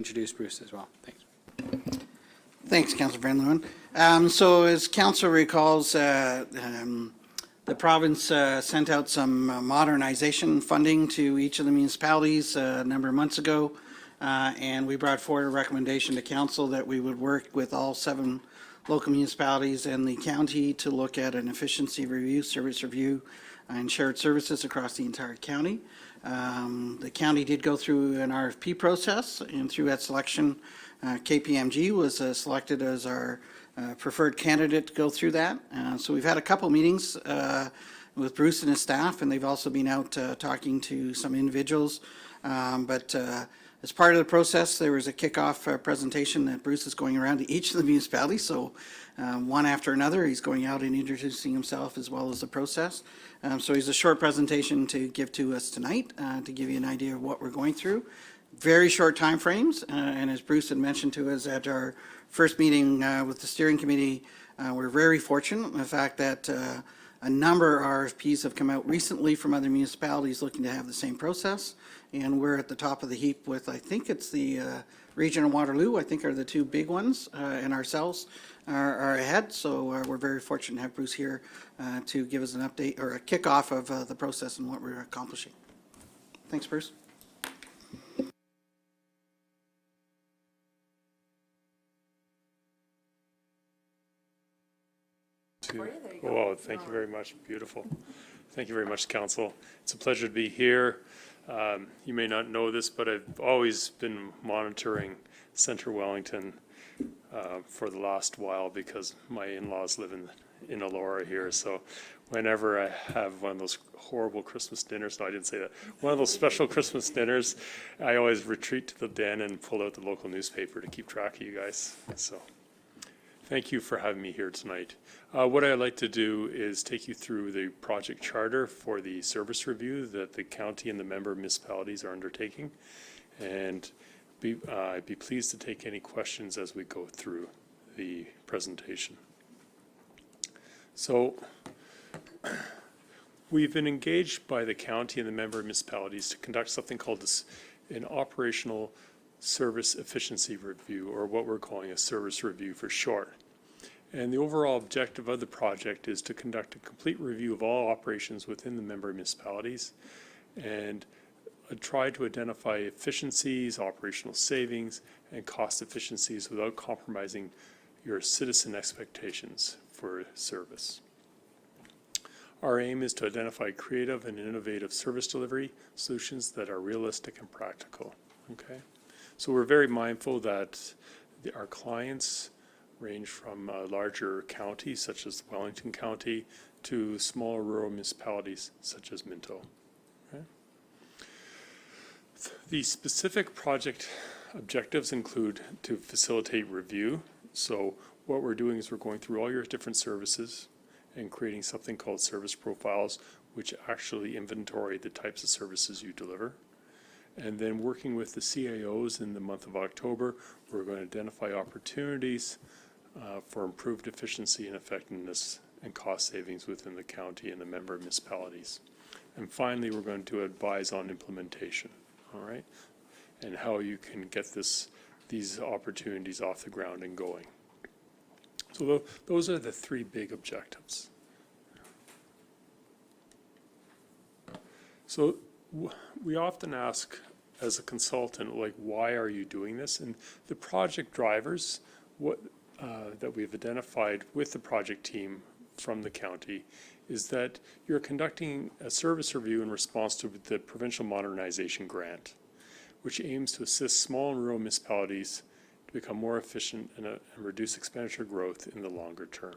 introduce Bruce as well. Thanks. Thanks, Councillor Van Leeuwen. So as Council recalls, the province sent out some modernization funding to each of the municipalities a number of months ago, and we brought forward a recommendation to Council that we would work with all 7 local municipalities and the county to look at an efficiency review, service review, and shared services across the entire county. The county did go through an RFP process, and through that selection, KPMG was selected as our preferred candidate to go through that. So we've had a couple meetings with Bruce and his staff, and they've also been out talking to some individuals. But as part of the process, there was a kickoff presentation that Bruce is going around to each of the municipalities. So one after another, he's going out and introducing himself as well as the process. So he's a short presentation to give to us tonight to give you an idea of what we're going through. Very short time frames, and as Bruce had mentioned to us at our first meeting with the steering committee, we're very fortunate in the fact that a number of RFPs have come out recently from other municipalities looking to have the same process, and we're at the top of the heap with, I think it's the Region of Waterloo, I think are the 2 big ones, and ourselves are ahead. So we're very fortunate to have Bruce here to give us an update or a kickoff of the process and what we're accomplishing. Thanks, Bruce. Oh, thank you very much. Beautiful. Thank you very much, Council. It's a pleasure to be here. You may not know this, but I've always been monitoring Centre Wellington for the last while because my in-laws live in Elora here. So whenever I have one of those horrible Christmas dinners, no, I didn't say that, one of those special Christmas dinners, I always retreat to the den and pull out the local newspaper to keep track of you guys. So thank you for having me here tonight. What I'd like to do is take you through the project charter for the service review that the county and the member municipalities are undertaking, and I'd be pleased to take any questions as we go through the presentation. So we've been engaged by the county and the member municipalities to conduct something called an operational service efficiency review, or what we're calling a service review for short. And the overall objective of the project is to conduct a complete review of all operations within the member municipalities and try to identify efficiencies, operational savings, and cost efficiencies without compromising your citizen expectations for service. Our aim is to identify creative and innovative service delivery solutions that are realistic and practical. Okay, so we're very mindful that our clients range from larger counties such as Wellington County to smaller rural municipalities such as Minto. Okay. The specific project objectives include to facilitate review. So what we're doing is we're going through all your different services and creating something called service profiles, which actually inventory the types of services you deliver. And then working with the CAOs in the month of October, we're going to identify opportunities for improved efficiency and effectiveness and cost savings within the county and the member municipalities. And finally, we're going to advise on implementation, all right, and how you can get these opportunities off the ground and going. So those are the 3 big objectives. So we often ask as a consultant, like, why are you doing this? And the project drivers, that we've identified with the project team from the county is that you're conducting a service review in response to the Provincial Modernization Grant, which aims to assist small and rural municipalities to become more efficient and reduce expenditure growth in the longer term.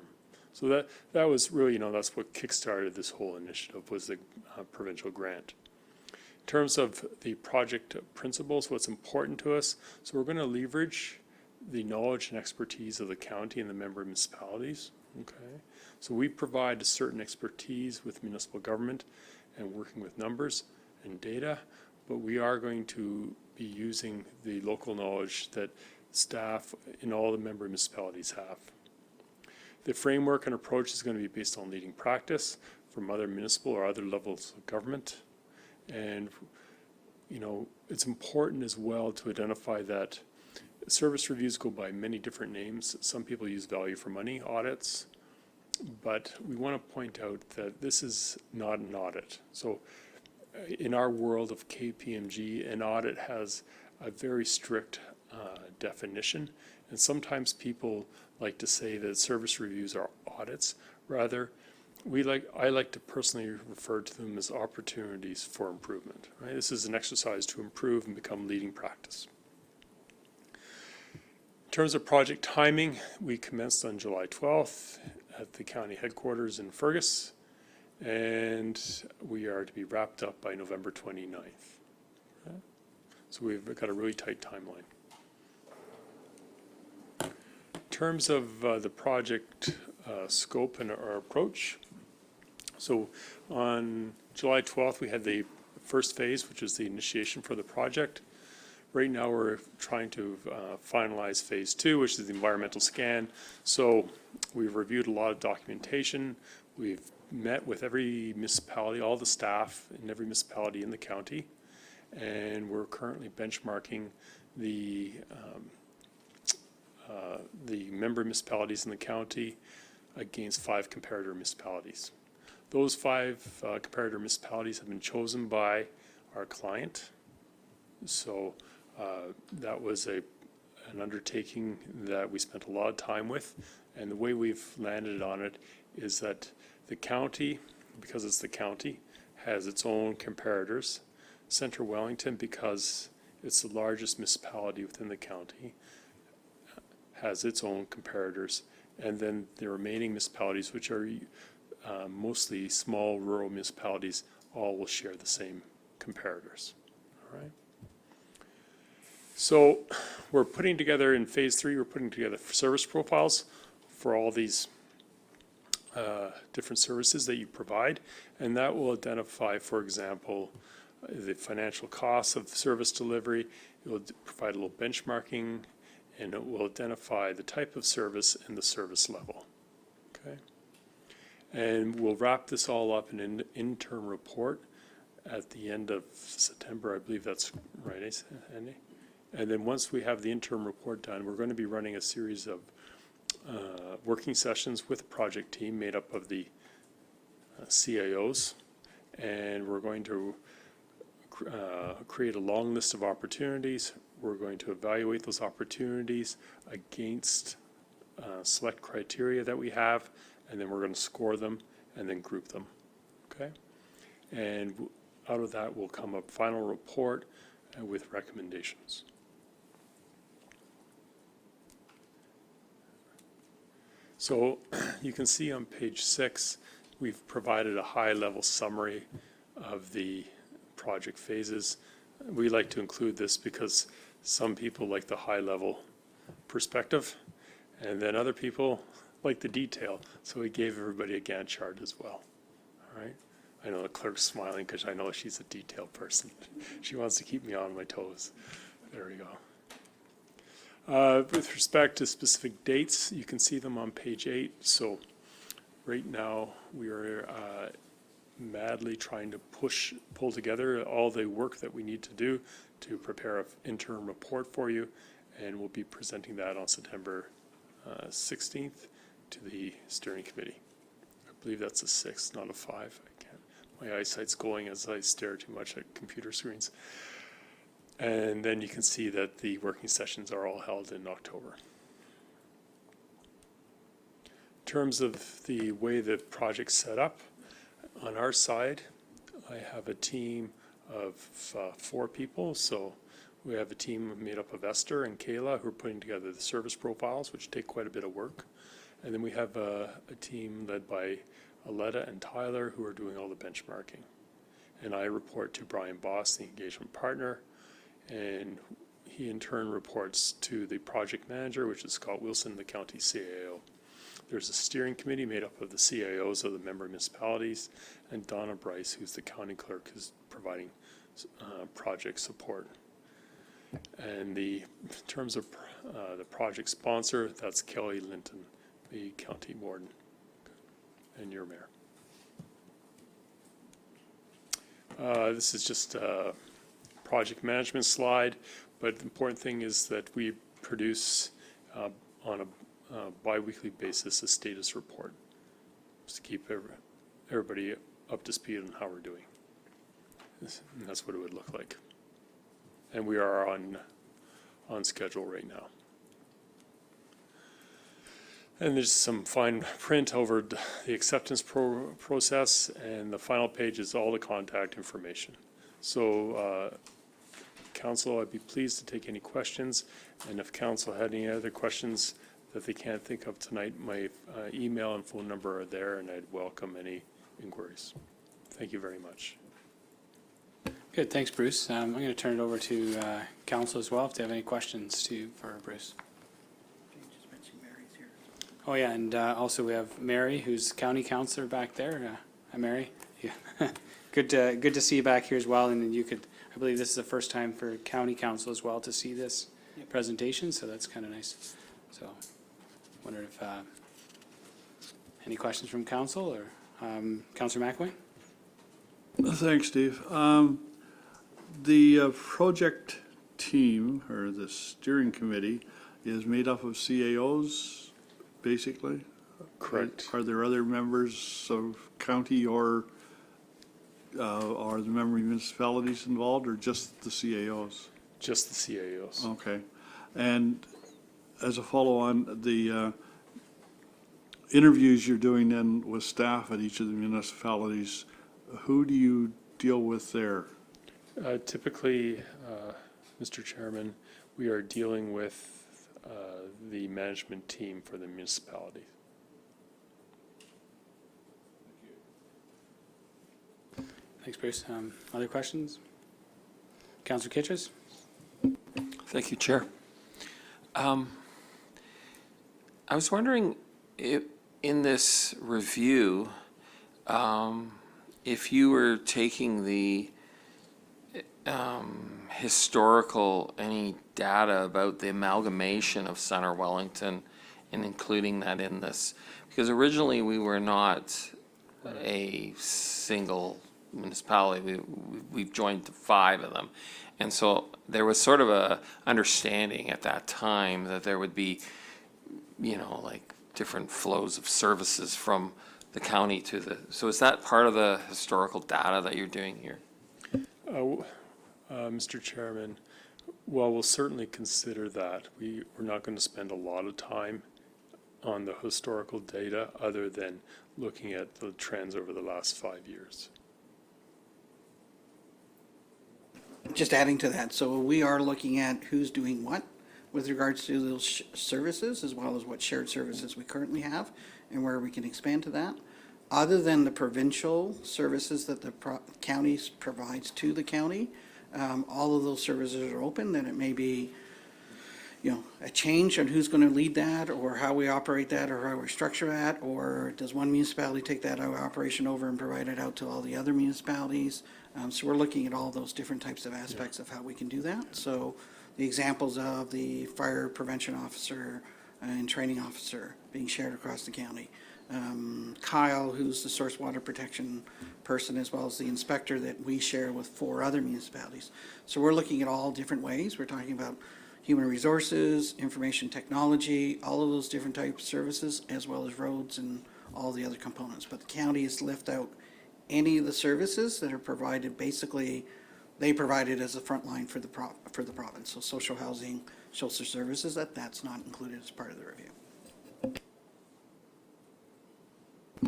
So that was really, that's what kickstarted this whole initiative, was the provincial grant. In terms of the project principles, what's important to us, so we're going to leverage the knowledge and expertise of the county and the member municipalities. Okay, so we provide a certain expertise with municipal government and working with numbers and data, but we are going to be using the local knowledge that staff in all the member municipalities have. The framework and approach is going to be based on leading practice from other municipal or other levels of government, and it's important as well to identify that Service reviews go by many different names. Some people use value for money audits, but we want to point out that this is not an audit. So in our world of KPMG, an audit has a very strict definition, and sometimes people like to say that service reviews are audits. Rather, I like to personally refer to them as opportunities for improvement. Right? This is an exercise to improve and become leading practice. In terms of project timing, we commenced on July 12th at the county headquarters in Fergus, and we are to be wrapped up by November 29th. Okay? So we've got a really tight timeline. In terms of the project scope and our approach, so on July 12th, we had the first phase, which is the initiation for the project. Right now, we're trying to finalize phase 2, which is the environmental scan. So we've reviewed a lot of documentation. We've met with every municipality, all the staff in every municipality in the county, and we're currently benchmarking the member municipalities in the county against 5 comparator municipalities. Those 5 comparator municipalities have been chosen by our client. So that was an undertaking that we spent a lot of time with, and the way we've landed on it is that the county, because it's the county, has its own comparators. Centre Wellington, because it's the largest municipality within the county, has its own comparators, and then the remaining municipalities, which are mostly small rural municipalities, all will share the same comparators. All right. So we're putting together in phase 3, we're putting together service profiles for all these different services that you provide, and that will identify, for example, the financial costs of the service delivery. It will provide a little benchmarking, and it will identify the type of service and the service level. Okay, and we'll wrap this all up in an interim report at the end of September. I believe that's right, Andy? And then once we have the interim report done, we're going to be running a series of working sessions with the project team made up of the CIOs, and we're going to create a long list of opportunities. We're going to evaluate those opportunities against select criteria that we have, and then we're going to score them and then group them. Okay, and out of that will come a final report with recommendations. So you can see on page 6, we've provided a high-level summary of the project phases. We like to include this because some people like the high-level perspective, and then other people like the detail. So we gave everybody a Gantt chart as well. All right. I know the clerk's smiling because I know she's a detailed person. She wants to keep me on my toes. There we go. With respect to specific dates, you can see them on page 8. So right now we are madly trying to pull together all the work that we need to do to prepare an interim report for you, and we'll be presenting that on September 16th to the steering committee. I believe that's a 6, not a 5. I can't. My eyesight's going as I stare too much at computer screens. And then you can see that the working sessions are all held in October. In terms of the way the project's set up, on our side, I have a team of 4 people. So we have a team made up of Esther and Kayla who are putting together the service profiles, which take quite a bit of work. And then we have a team led by Aletta and Tyler who are doing all the benchmarking. And I report to Brian Boss, the engagement partner, and he in turn reports to the project manager, which is Scott Wilson, the county CAO. There's a steering committee made up of the CIOs of the member municipalities, and Donna Bryce, who's the county clerk, is providing project support. And in terms of the project sponsor, that's Kelly Linton, the county warden, and your mayor. This is just a project management slide, but the important thing is that we produce on a bi-weekly basis a status report, just to keep everybody up to speed on how we're doing. And that's what it would look like. And we are on schedule right now. And there's some fine print over the acceptance process, and the final page is all the contact information. So, Council, I'd be pleased to take any questions, and if Council had any other questions that they can't think of tonight, my email and phone number are there, and I'd welcome any inquiries. Thank you very much. Good, thanks, Bruce. I'm going to turn it over to Council as well, if they have any questions for Bruce. Oh yeah, and also we have Mary, who's County Councillor back there. Hi, Mary. Yeah. Good to see you back here as well, and then you could, I believe this is the first time for County Council as well to see this presentation, so that's kind of nice. So, wonder if any questions from Council or Councillor McAvoy? Thanks, Steve. The project team, or the steering committee, is made up of CAOs, basically? Correct. Are there other members of county or are the member municipalities involved, or just the CAOs? Just the CAOs. Okay. And as a follow-on, the interviews you're doing then with staff at each of the municipalities, who do you deal with there? Typically, Mr. Chairman, we are dealing with the management team for the municipality. Thanks, Bruce. Other questions? Councillor Kitches? Thank you, Chair. I was wondering if, in this review, if you were taking the historical, any data about the amalgamation of Centre Wellington and including that in this, because originally we were not a single municipality. We've joined 5 of them. And so there was sort of a understanding at that time that there would be, you know, like different flows of services from the county to the, so is that part of the historical data that you're doing here? Mr. Chairman, well, we'll certainly consider that. We're not going to spend a lot of time on the historical data other than looking at the trends over the last 5 years. Just adding to that, so we are looking at who's doing what with regards to those services, as well as what shared services we currently have and where we can expand to that. Other than the provincial services that the county provides to the county, all of those services are open. Then it may be, you know, a change on who's going to lead that, or how we operate that, or how we structure that, or does one municipality take that operation over and provide it out to all the other municipalities? So we're looking at all those different types of aspects of how we can do that. So the examples of the fire prevention officer and training officer being shared across the county. Kyle, who's the source water protection person, as well as the inspector that we share with 4 other municipalities. So we're looking at all different ways. We're talking about human resources, information technology, all of those different types of services, as well as roads and all the other components. But the county has left out any of the services that are provided. Basically, they provide it as a front line for the province. So social housing, social services, that's not included as part of the review.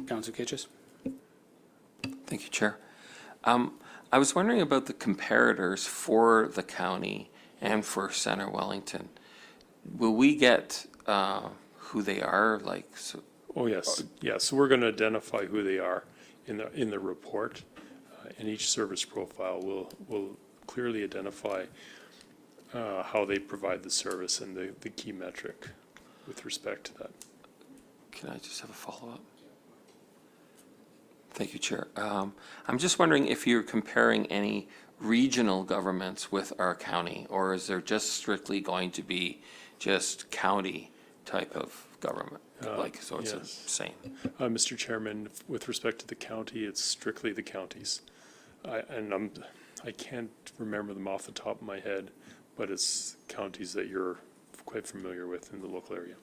Councillor Kitches? Thank you, Chair. I was wondering about the comparators for the county and for Centre Wellington. Will we get who they are, like? So, Oh, yes. Yeah, so we're going to identify who they are in the report. And each service profile will clearly identify how they provide the service and the key metric with respect to that. can I just have a follow-up? Thank you, Chair. I'm just wondering if you're comparing any regional governments with our county, or is there just strictly going to be just county type of government? So it's the Yes. same. Mr. Chairman, with respect to the county, it's strictly the counties. I can't remember them off the top of my head, but it's counties that you're quite familiar with in the local area.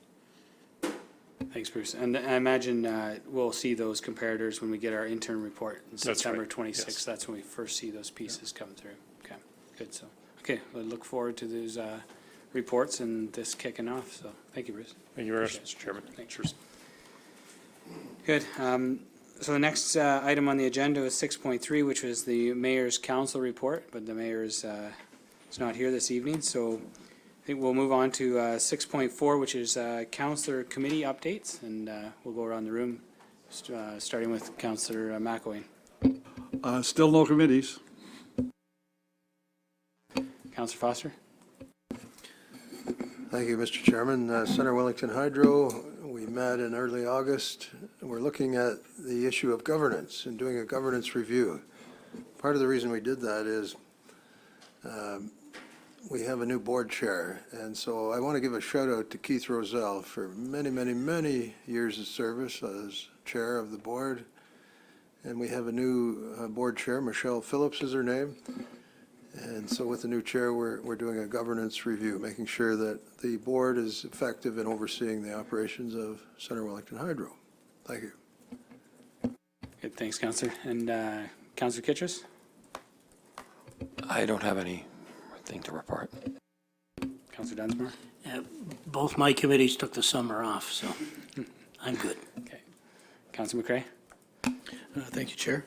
Thanks, Bruce. And I imagine we'll see those comparators when we get our intern report in That's September right, 26th. yes. That's when we first see those pieces come through. Okay, good. So, okay, we'll look forward to those reports and this kicking off. So, thank you, Bruce. Thank you very much, Mr. Chairman. Thanks. Cheers. Good. So the next item on the agenda is 6.3, which was the mayor's council report, but the mayor is not here this evening. So I think we'll move on to 6.4, which is councillor committee updates, and we'll go around the room, starting with Councillor McElwain. Still no committees. Councillor Foster? Thank you, Mr. Chairman. Centre Wellington Hydro, we met in early August. We're looking at the issue of governance and doing a governance review. Part of the reason we did that is we have a new board chair, and so I want to give a shout out to Keith Roselle for many, many, many years of service as chair of the board. And we have a new board chair, Michelle Phillips is her name. And so with the new chair, we're doing a governance review, making sure that the board is effective in overseeing the operations of Centre Wellington Hydro. Thank you. Good, thanks, Councillor. And Councillor Kitchers? I don't have anything to report. Councillor Dunsmore? Both my committees took the summer off, so I'm good. Okay. Councillor McCrae? Thank you, Chair.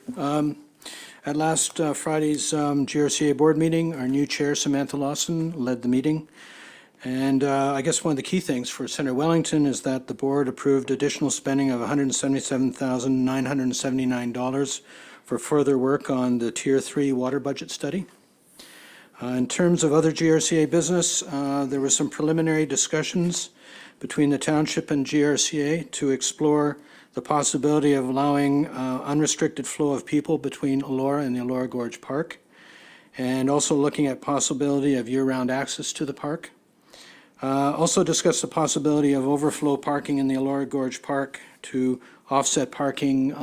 At last Friday's GRCA board meeting, our new chair, Samantha Lawson, led the meeting. And I guess one of the key things for Centre Wellington is that the board approved additional spending of $177,979 for further work on the Tier 3 water budget study. In terms of other GRCA business, there were some preliminary discussions between the Township and GRCA to explore the possibility of allowing unrestricted flow of people between Elora and the Elora Gorge Park, and also looking at possibility of year-round access to the park. Also discussed the possibility of overflow parking in the Elora Gorge Park to offset parking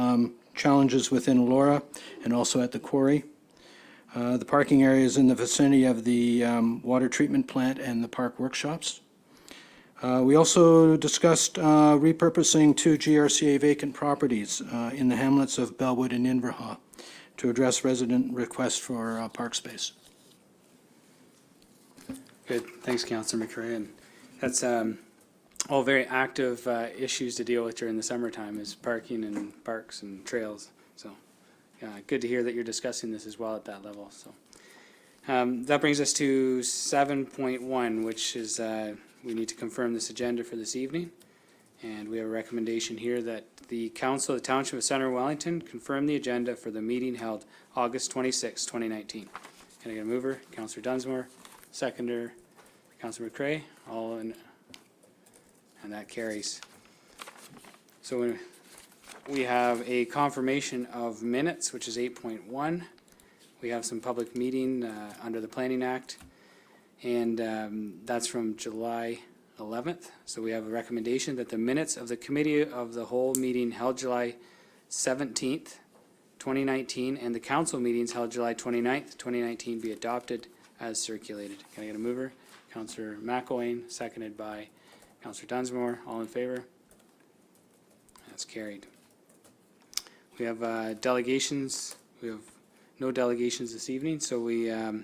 challenges within Elora and also at the quarry. The parking area is in the vicinity of the water treatment plant and the park workshops. We also discussed repurposing 2 GRCA vacant properties in the hamlets of Bellwood and Inverhaw to address resident requests for park space. Good, thanks, Councillor McCrae. And that's all very active issues to deal with during the summertime, is parking and parks and trails. So good to hear that you're discussing this as well at that level. So that brings us to 7.1, which is we need to confirm this agenda for this evening. And we have a recommendation here that the Council of the Township of Centre Wellington confirm the agenda for the meeting held August 26, 2019. Can I get a mover? Councillor Dunsmore. Seconder, Councillor McCrae. All in, and that carries. So we have a confirmation of minutes, which is 8.1. We have some public meeting under the Planning Act. And that's from July 11th. So we have a recommendation that the minutes of the Committee of the Whole meeting held July 17th, 2019, and the council meetings held July 29th, 2019 be adopted as circulated. Can I get a mover? Councillor McElwain, seconded by Councillor Dunsmore. All in favor? That's carried. We have delegations. We have no delegations this evening, so we'll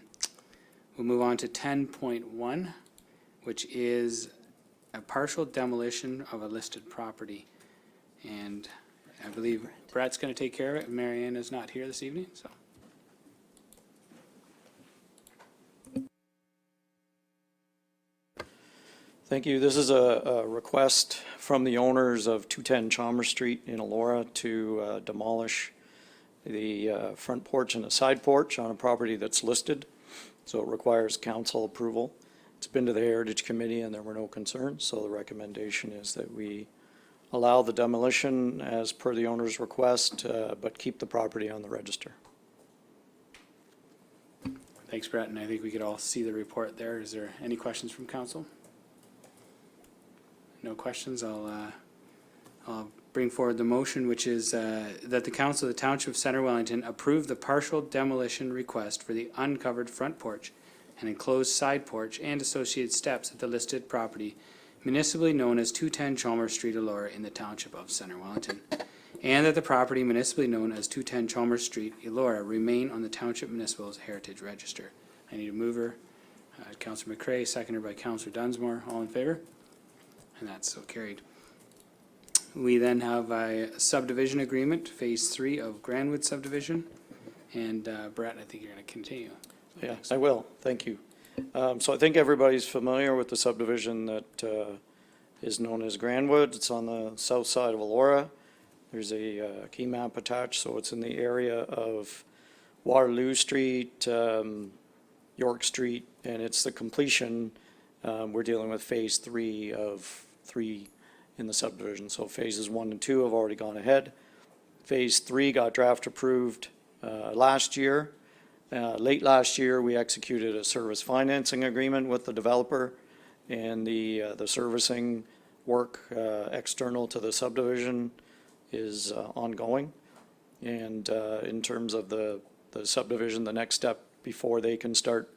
move on to 10.1, which is a partial demolition of a listed property. And I believe Brett's going to take care of it. Marianne is not here this evening, so. Thank you. This is a request from the owners of 210 Chalmers Street in Elora to demolish the front porch and a side porch on a property that's listed. So it requires council approval. It's been to the Heritage Committee and there were no concerns, so the recommendation is that we allow the demolition as per the owner's request, but keep the property on the register. Thanks, Brett, and I think we could all see the report there. Is there any questions from council? No questions. I'll bring forward the motion, which is that the Council of the Township of Centre Wellington approve the partial demolition request for the uncovered front porch an enclosed side porch, and associated steps at the listed property municipally known as 210 Chalmers Street, Elora, in the Township of Centre Wellington, and that the property municipally known as 210 Chalmers Street, Elora, remain on the Township Municipal's Heritage Register. I need a mover, Councillor McCrae, seconded by Councillor Dunsmore. All in favor? And that's so carried. We then have a subdivision agreement, Phase 3 of Grandwood subdivision. And Brett, I think you're going to continue. Yeah, I will. Thank you. So I think everybody's familiar with the subdivision that is known as Grandwood. It's on the south side of Elora. There's a key map attached, so it's in the area of Waterloo Street, York Street, and it's the completion. We're dealing with Phase 3 of 3 in the subdivision. So Phases 1 and 2 have already gone ahead. Phase 3 got draft approved last year. Late last year, we executed a service financing agreement with the developer, and the servicing work external to the subdivision is ongoing. And in terms of the subdivision, the next step before they can start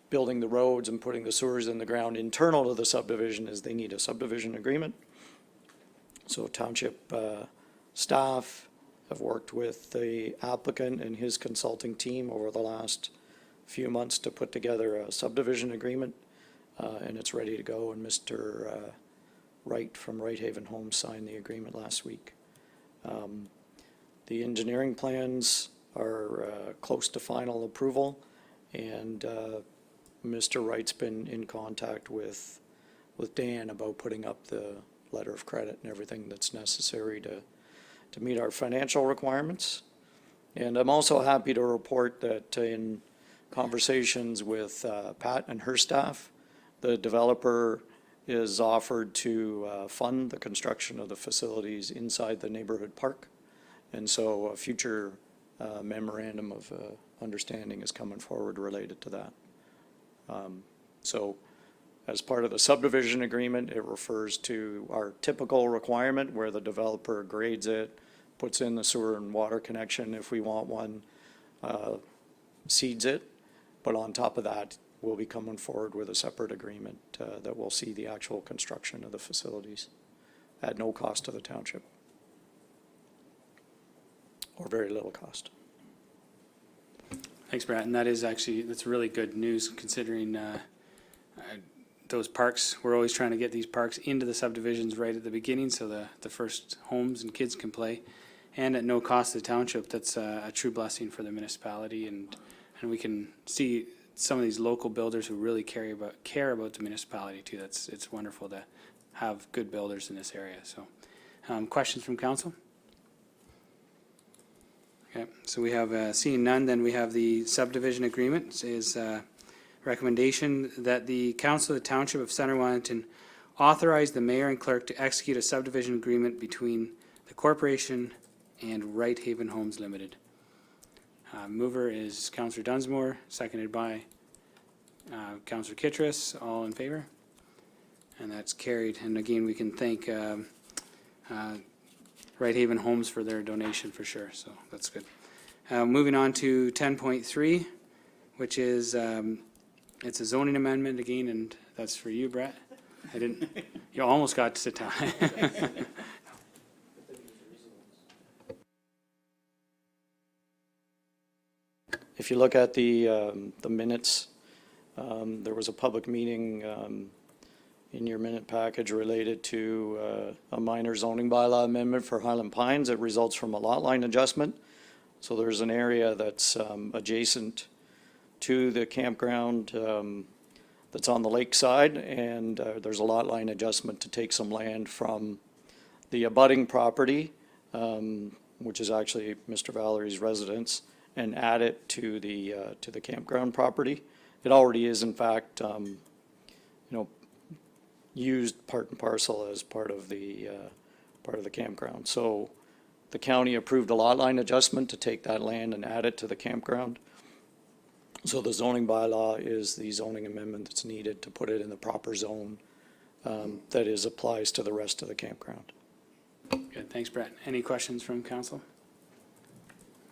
building the roads and putting the sewers in the ground internal to the subdivision is they need a subdivision agreement. So township staff have worked with the applicant and his consulting team over the last few months to put together a subdivision agreement, and it's ready to go. And Mr. Wright from Right Haven Homes signed the agreement last week. The engineering plans are close to final approval, and Mr. Wright's been in contact with Dan about putting up the letter of credit and everything that's necessary to meet our financial requirements. And I'm also happy to report that in conversations with Pat and her staff, the developer is offered to fund the construction of the facilities inside the neighborhood park. And so a future memorandum of understanding is coming forward related to that. So as part of the subdivision agreement, it refers to our typical requirement where the developer grades it, puts in the sewer and water connection if we want one, seeds it. But on top of that, we'll be coming forward with a separate agreement that will see the actual construction of the facilities at no cost to the township, or very little cost. Thanks, Brett. And that's really good news considering those parks. We're always trying to get these parks into the subdivisions right at the beginning so the first homes and kids can play. And at no cost to the township, that's a true blessing for the municipality. And we can see some of these local builders who really care about the municipality too. It's wonderful to have good builders in this area. So questions from council? Okay, so we have seeing none, then we have the subdivision agreement. Is recommendation that the Council of the Township of Centre Wellington authorize the mayor and clerk to execute a subdivision agreement between the corporation and Right Haven Homes Limited. Mover is Councillor Dunsmore, seconded by Councillor Kittredge. All in favor? And that's carried. And again, we can thank Right Haven Homes for their donation for sure, so that's good. Moving on to 10.3, which is it's a zoning amendment again, and that's for you, Brett. You almost got to sit down. If you look at the minutes, there was a public meeting in your minute package related to a minor zoning bylaw amendment for Highland Pines that results from a lot line adjustment. So there's an area that's adjacent to the campground that's on the lakeside, and there's a lot line adjustment to take some land from the abutting property, which is actually Mr. Valerie's residence, and add it to the campground property. It already is, in fact, used part and parcel as part of the campground. So the county approved a lot line adjustment to take that land and add it to the campground. So the zoning bylaw is the zoning amendment that's needed to put it in the proper zone that applies to the rest of the campground. Good, thanks, Brett. Any questions from council?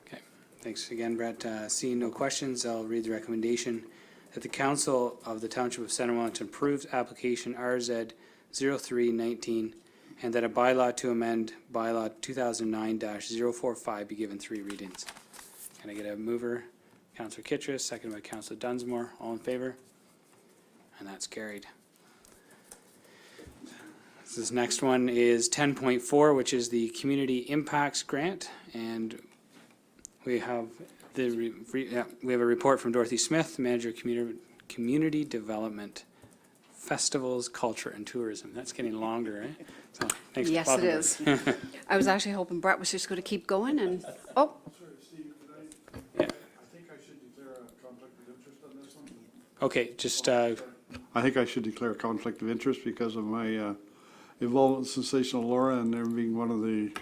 Okay, thanks again, Brett. Seeing no questions, I'll read the recommendation that the Council of the Township of Centre Wellington approves application RZ 0319 and that a bylaw to amend bylaw 2009-045 be given 3 readings. Can I get a mover? Councillor Kittrus, seconded by Councillor Dunsmore. All in favor? And that's carried. This next one is 10.4, which is the Community Impacts Grant, and we have we have a report from Dorothy Smith, Manager of Community Development, Festivals, Culture, and Tourism. That's getting longer, eh? So, thanks. Yes, it is. I was actually hoping Brett was just going to keep going and, oh, I think I should declare a conflict of interest on this one. Okay, just, I think I should declare a conflict of interest because of my involvement in Sensational Elora and there being one of the,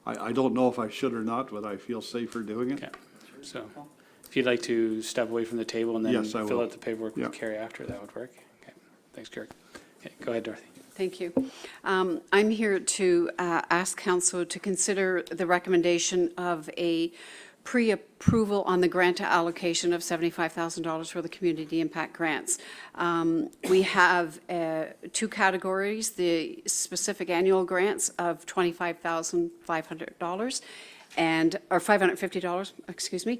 I don't know if I should or not, but I feel safer doing it. okay. So, if you'd like to step away from the table and then Yes, I fill will. out the paperwork Yeah. with Carrie after, that would work. Okay, thanks, Kirk. Okay, go ahead, Dorothy. thank you. I'm here to ask council to consider the recommendation of a pre-approval on the grant allocation of $75,000 for the community impact grants. We have 2 categories, the specific annual grants of $25,500 or $550, excuse me.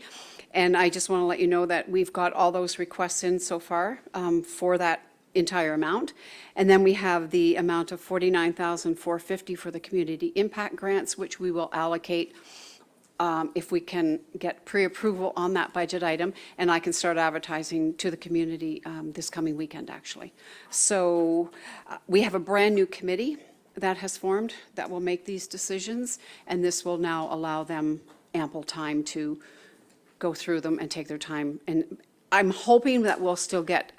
And I just want to let you know that we've got all those requests in so far for that entire amount. And then we have the amount of $49,450 for the community impact grants, which we will allocate if we can get pre-approval on that budget item, and I can start advertising to the community this coming weekend, actually. So we have a brand-new committee that has formed that will make these decisions, and this will now allow them ample time to go through them and take their time. And I'm hoping that we'll still get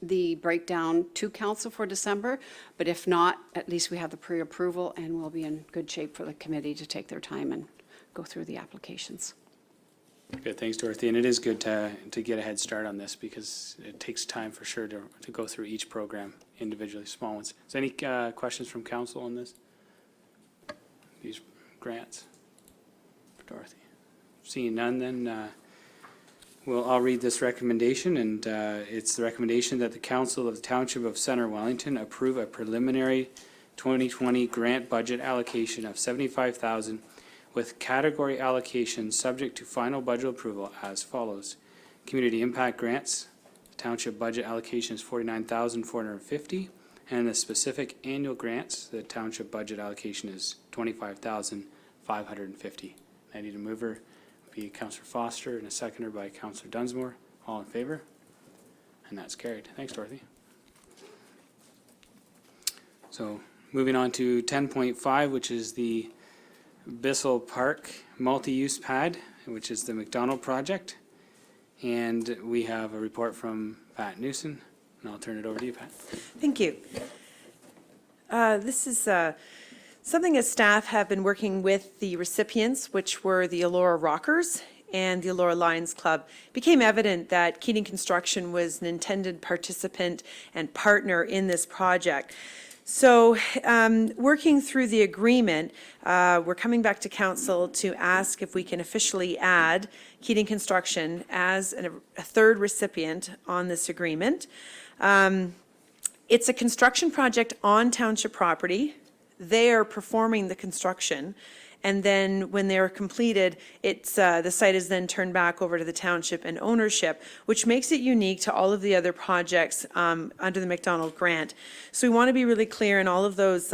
the breakdown to council for December, but if not, at least we have the pre-approval, and we'll be in good shape for the committee to take their time and go through the applications. Good, thanks, Dorothy. And it is good to get a head start on this because it takes time for sure to go through each program individually, small ones. Is there any questions from council on this? These grants for Dorothy? Seeing none, then I'll read this recommendation, and it's the recommendation that the Council of the Township of Centre Wellington approve a preliminary 2020 grant budget allocation of $75,000 with category allocation subject to final budget approval as follows. Community impact grants, the township budget allocation is $49,450, and the specific annual grants, the township budget allocation is $25,550. I need a mover, would be Councillor Foster, and a seconder by Councillor Dunsmore. All in favor? And that's carried. Thanks, Dorothy. So moving on to 10.5, which is the Bissell Park multi-use pad, which is the McDonald project. And we have a report from Pat Newson, and I'll turn it over to you, Pat. Thank you. This is something as staff have been working with the recipients, which were the Elora Rockers and the Elora Lions Club. It became evident that Keating Construction was an intended participant and partner in this project. So working through the agreement, we're coming back to council to ask if we can officially add Keating Construction as a third recipient on this agreement. It's a construction project on township property. They are performing the construction, and then when they're completed, it's the site is then turned back over to the township and ownership, which makes it unique to all of the other projects under the McDonald grant. So we want to be really clear in all of those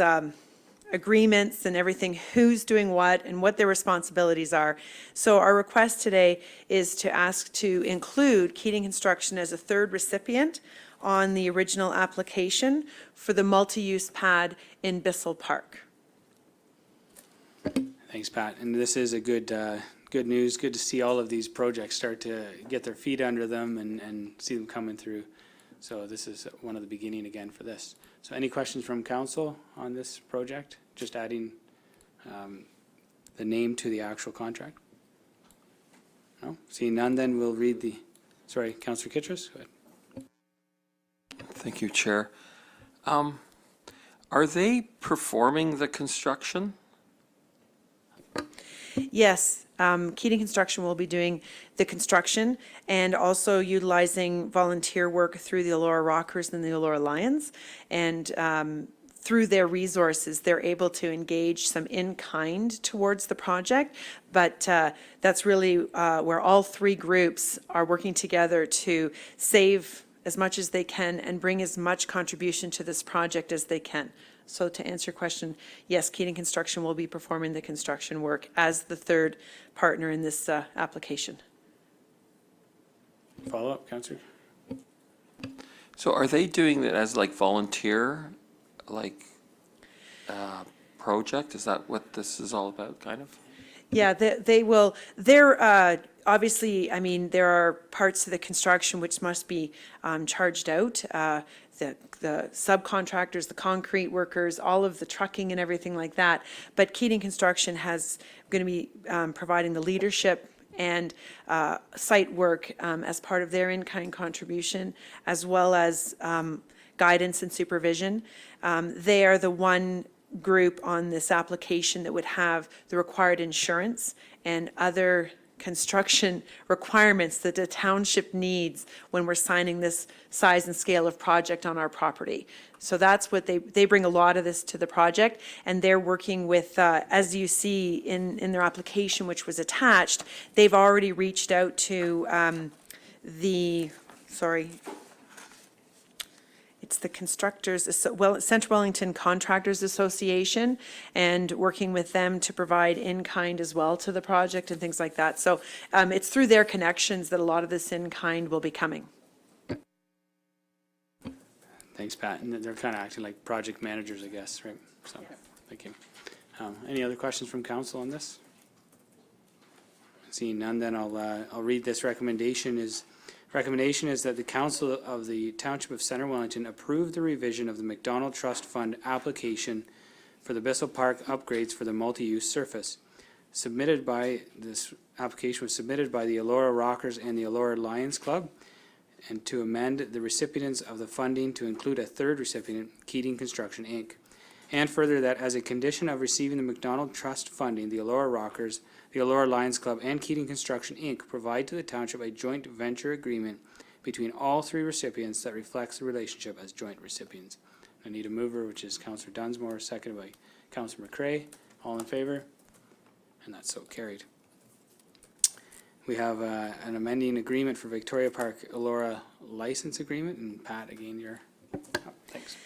agreements and everything, who's doing what and what their responsibilities are. So our request today is to ask to include Keating Construction as a third recipient on the original application for the multi-use pad in Bissell Park. Thanks, Pat. And this is a good news. Good to see all of these projects start to get their feet under them and see them coming through. So this is one of the beginning again for this. So any questions from council on this project? Just adding the name to the actual contract? No? Seeing none, then we'll read the, sorry, Councillor Kittrus, go ahead. Thank you, Chair. Are they performing the construction? Yes, Keating Construction will be doing the construction and also utilizing volunteer work through the Elora Rockers and the Elora Lions. And through their resources, they're able to engage some in-kind towards the project. But that's really where all three groups are working together to save as much as they can and bring as much contribution to this project as they can. So to answer your question, yes, Keating Construction will be performing the construction work as the third partner in this application. Follow-up, Councillor? So are they doing it as like volunteer, project? Is that what this is all about, kind of? Yeah, they will, they're, obviously, I mean, there are parts of the construction which must be charged out. The subcontractors, the concrete workers, all of the trucking and everything like that. But Keating Construction has going to be providing the leadership and site work as part of their in-kind contribution, as well as guidance and supervision. They are the one group on this application that would have the required insurance and other construction requirements that the township needs when we're signing this size and scale of project on our property. So that's what they bring a lot of this to the project, and they're working with, as you see in their application, which was attached, they've already reached out to it's the Constructors, Centre Wellington Contractors Association, and working with them to provide in-kind as well to the project and things like that. So it's through their connections that a lot of this in-kind will be coming. Thanks, Pat. And they're kind of acting like project managers, I guess, right? So, thank you. Any other questions from council on this? Seeing none, then I'll read this recommendation. Recommendation is that the Council of the Township of Centre Wellington approve the revision of the McDonald Trust Fund application for the Bissell Park upgrades for the multi-use surface. This application was submitted by the Elora Rockers and the Elora Lions Club, and to amend the recipients of the funding to include a third recipient, Keating Construction, Inc. And further, that as a condition of receiving the McDonald Trust funding, the Elora Rockers, the Elora Lions Club, and Keating Construction, Inc. provide to the township a joint venture agreement between all three recipients that reflects the relationship as joint recipients. I need a mover, which is Councillor Dunsmore, seconded by Councillor McCrae. All in favor? And that's so carried. We have an amending agreement for Victoria Park Elora license agreement, and Pat, again, you're up. Thanks.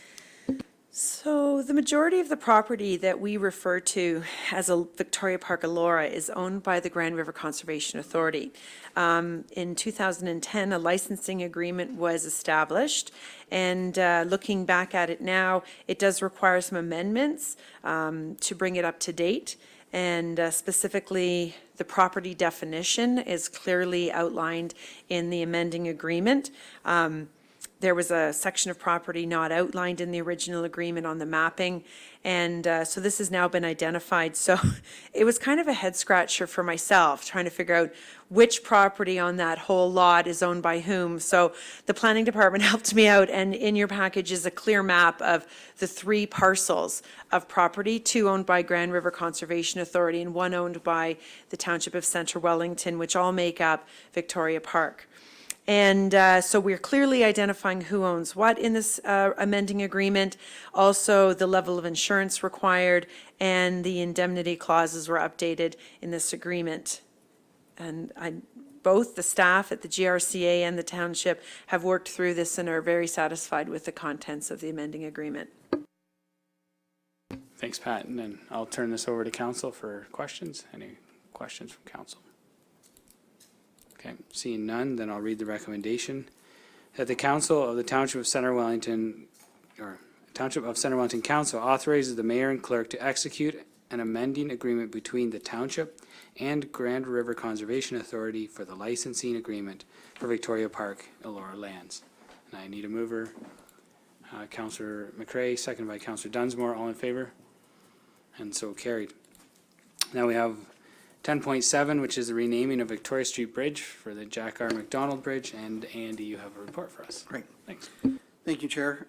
So the majority of the property that we refer to as a Victoria Park Elora is owned by the Grand River Conservation Authority. In 2010, a licensing agreement was established, and looking back at it now, it does require some amendments to bring it up to date. And specifically, the property definition is clearly outlined in the amending agreement. There was a section of property not outlined in the original agreement on the mapping, and so this has now been identified. So it was kind of a head scratcher for myself, trying to figure out which property on that whole lot is owned by whom. So the planning department helped me out, and in your package is a clear map of the three parcels of property, two owned by Grand River Conservation Authority and one owned by the Township of Centre Wellington, which all make up Victoria Park. And so we're clearly identifying who owns what in this amending agreement, also the level of insurance required, and the indemnity clauses were updated in this agreement. And both the staff at the GRCA and the township have worked through this and are very satisfied with the contents of the amending agreement. Thanks, Pat. And then I'll turn this over to council for questions. Any questions from council? Okay, seeing none, then I'll read the recommendation. That the Council of the Township of Centre Wellington, or Township of Centre Wellington Council authorizes the mayor and clerk to execute an amending agreement between the township and Grand River Conservation Authority for the licensing agreement for Victoria Park Elora lands. And I need a mover. Councillor McCrae, seconded by Councillor Dunsmore. All in favor? And so carried. Now we have 10.7, which is the renaming of Victoria Street Bridge for the Jack R. McDonald Bridge. And Andy, you have a report for us. Great. Thanks. Thank you, Chair.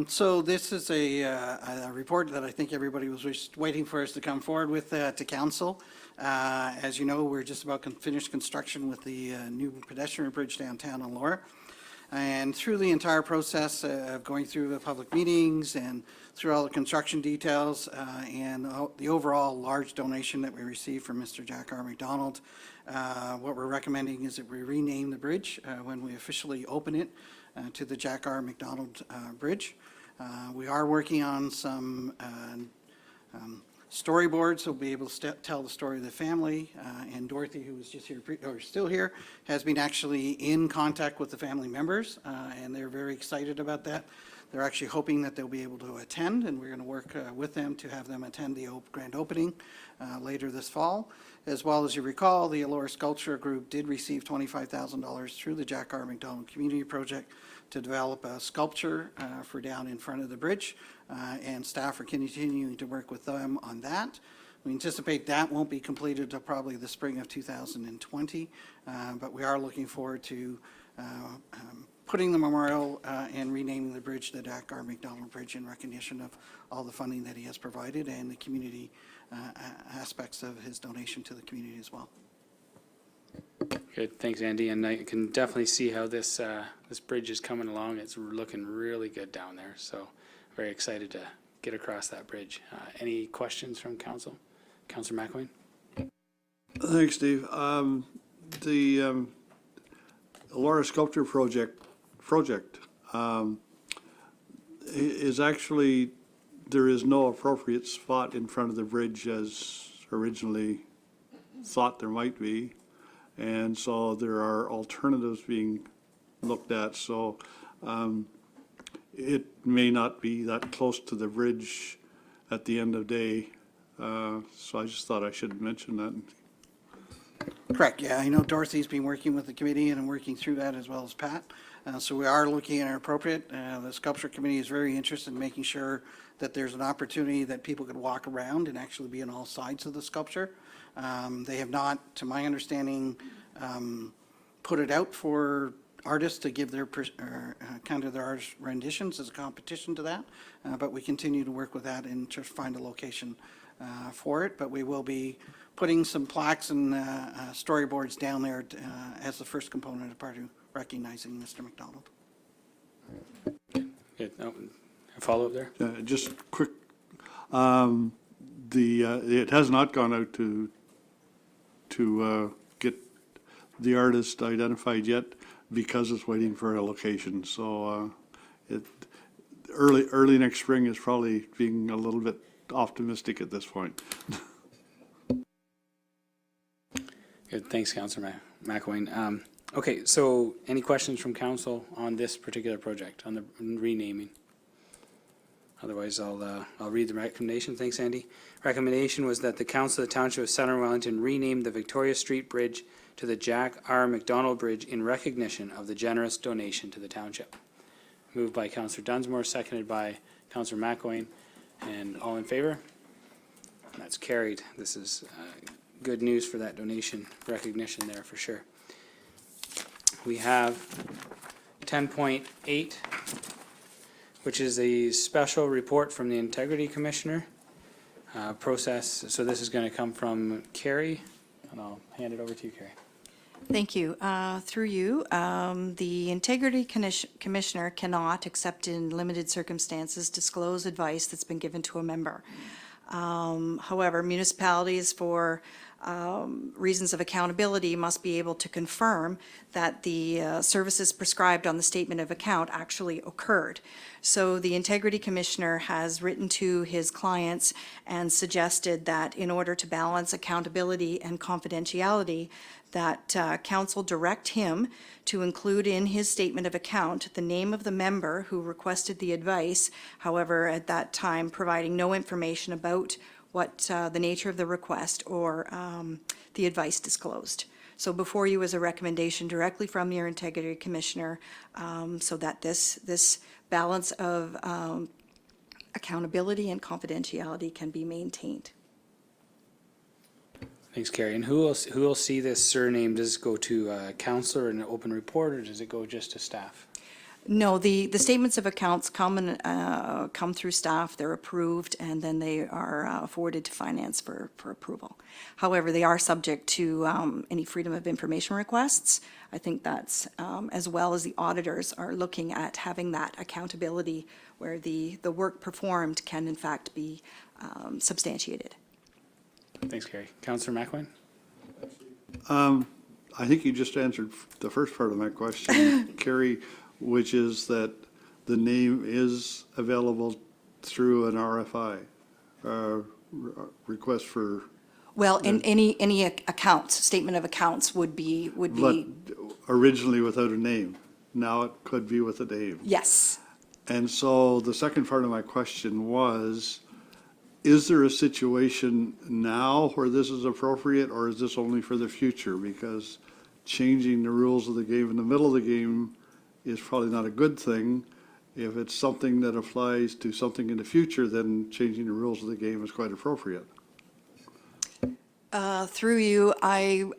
So this is a report that I think everybody was just waiting for us to come forward with to council. As you know, we're just about finished construction with the new pedestrian bridge downtown Elora. And through the entire process of going through the public meetings and through all the construction details and the overall large donation that we received from Mr. Jack R. McDonald, what we're recommending is that we rename the bridge when we officially open it to the Jack R. McDonald Bridge. We are working on some storyboards, so we'll be able to tell the story of the family. And Dorothy, who was just here, or still here, has been actually in contact with the family members, and they're very excited about that. They're actually hoping that they'll be able to attend, and we're going to work with them to have them attend the grand opening later this fall. As well as you recall, the Elora Sculpture Group did receive $25,000 through the Jack R. McDonald Community Project to develop a sculpture for down in front of the bridge, and staff are continuing to work with them on that. We anticipate that won't be completed until probably the spring of 2020, but we are looking forward to putting the memorial and renaming the bridge the Jack R. McDonald Bridge in recognition of all the funding that he has provided and the community aspects of his donation to the community as well. Good, thanks, Andy. And I can definitely see how this this bridge is coming along. It's looking really good down there. So very excited to get across that bridge. Any questions from council? Councillor McElwain? Thanks, Steve. The Elora Sculpture Project is actually, there is no appropriate spot in front of the bridge as originally thought there might be. And so there are alternatives being looked at. So it may not be that close to the bridge at the end of the day. So I just thought I should mention that. Correct, yeah. I know Dorothy's been working with the committee and working through that as well as Pat. So we are looking at appropriate. The sculpture committee is very interested in making sure that there's an opportunity that people could walk around and actually be on all sides of the sculpture. They have not, to my understanding, put it out for artists to give their kind of their artist renditions as a competition to that. But we continue to work with that and just find a location for it. But we will be putting some plaques and storyboards down there as the first component of part of recognizing Mr. McDonald. Good. Oh, a follow-up there? Just quick, it has not gone out to get the artist identified yet because it's waiting for a location. So early next spring is probably being a little bit optimistic at this point. Good. Thanks, Councillor McElwain. Okay, so any questions from council on this particular project, on the renaming? Otherwise, I'll read the recommendation. Thanks, Andy. Recommendation was that the Council of the Township of Centre Wellington rename the Victoria Street Bridge to the Jack R. McDonald Bridge in recognition of the generous donation to the township. Moved by Councillor Dunsmore, seconded by Councillor McElwain. And all in favor? That's carried. This is good news for that donation recognition there for sure. We have 10.8, which is a special report from the Integrity Commissioner process. So this is going to come from Carrie, and I'll hand it over to you, Carrie. Thank you. Through you, the Integrity Commissioner cannot, except in limited circumstances, disclose advice that's been given to a member. However, municipalities, for reasons of accountability, must be able to confirm that the services prescribed on the statement of account actually occurred. So the Integrity Commissioner has written to his clients and suggested that in order to balance accountability and confidentiality, that council direct him to include in his statement of account the name of the member who requested the advice, however, at that time providing no information about what the nature of the request or the advice disclosed. So before you is a recommendation directly from your Integrity Commissioner so that this balance of accountability and confidentiality can be maintained. Thanks, Carrie. And who will see this surname? Does it go to Councillor in an open report, or does it go just to staff? No, the statements of accounts come through staff, they're approved, and then they are forwarded to finance for approval. However, they are subject to any freedom of information requests. I think that's, as well as the auditors are looking at having that accountability where the work performed can in fact be substantiated. Thanks, Carrie. Councillor McElwain? I think you just answered the first part of my question, Carrie, which is that the name is available through an RFI, request for, Well, in any accounts, statement of accounts would be, but originally without a name. Now it could be with a name. yes. And so the second part of my question was, is there a situation now where this is appropriate, or is this only for the future? Because changing the rules of the game in the middle of the game is probably not a good thing. If it's something that applies to something in the future, then changing the rules of the game is quite appropriate. Through you, I'm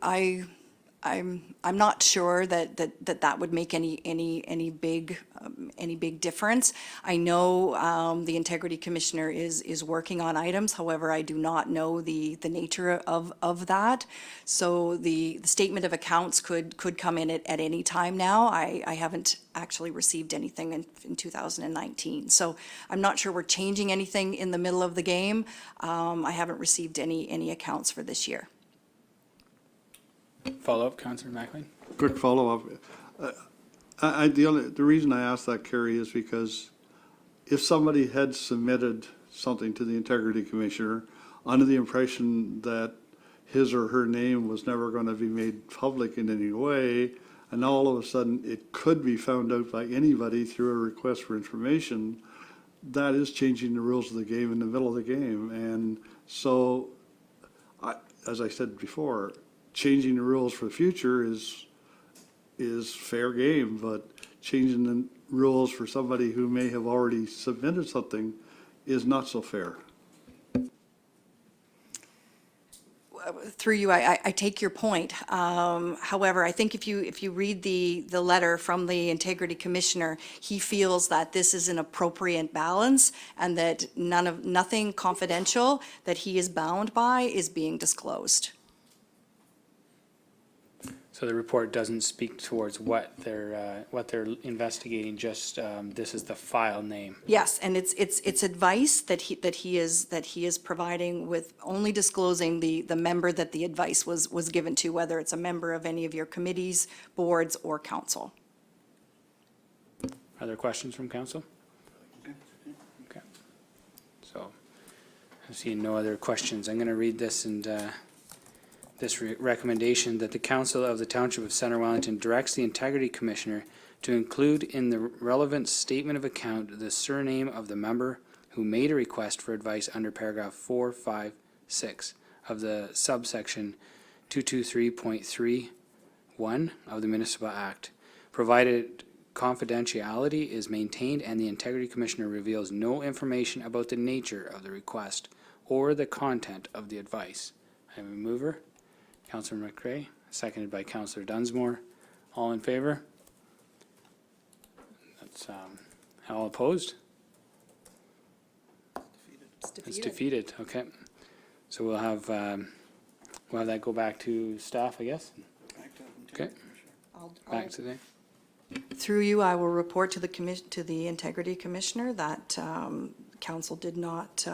not sure that would make any big difference. I know the Integrity Commissioner is working on items, however, I do not know the nature of that. So the statement of accounts could come in at any time now. I haven't actually received anything in 2019. So I'm not sure we're changing anything in the middle of the game. I haven't received any accounts for this year. Follow-up, Councillor McElwain? Quick follow-up. The reason I asked that, Carrie, is because if somebody had submitted something to the Integrity Commissioner under the impression that his or her name was never going to be made public in any way, and all of a sudden it could be found out by anybody through a request for information, that is changing the rules of the game in the middle of the game. And so, as I said before, changing the rules for the future is fair game, but changing the rules for somebody who may have already submitted something is not so fair. Through you, I take your point. However, I think if you read the letter from the Integrity Commissioner, he feels that this is an appropriate balance and that nothing confidential that he is bound by is being disclosed. So the report doesn't speak towards what they're investigating, just this is the file name. Yes, and it's advice that he is providing, with only disclosing the member that the advice was given to, whether it's a member of any of your committees, boards, or council. Other questions from council? Okay. So, I see no other questions. I'm going to read this and this recommendation that the Council of the Township of Centre Wellington directs the Integrity Commissioner to include in the relevant statement of account the surname of the member who made a request for advice under paragraph 456 of the subsection 223.31 of the Municipal Act, provided confidentiality is maintained and the Integrity Commissioner reveals no information about the nature of the request or the content of the advice. I am a mover. Councillor McCrae, seconded by Councillor Dunsmore. All in favor? That's all opposed? It's defeated. Okay. So we'll have that go back to staff, I guess. Okay. Back to the. Through you, I will report to the Integrity Commissioner that council did not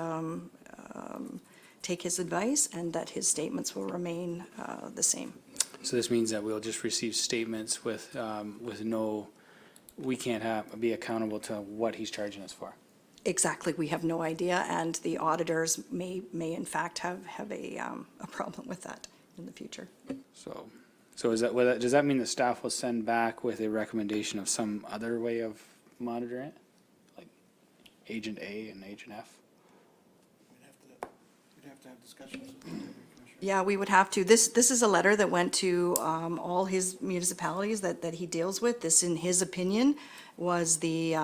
take his advice and that his statements will remain the same. So this means that we'll just receive statements with no, we can't be accountable to what he's charging us for. Exactly, we have no idea, and the auditors may in fact have a problem with that in the future. So is that, does that mean the staff will send back with a recommendation of some other way of monitoring it? Like Agent A and Agent F? We'd have to have discussions with the Integrity Commissioner. Yeah, we would have to. This is a letter that went to all his municipalities that he deals with. This, in his opinion, was the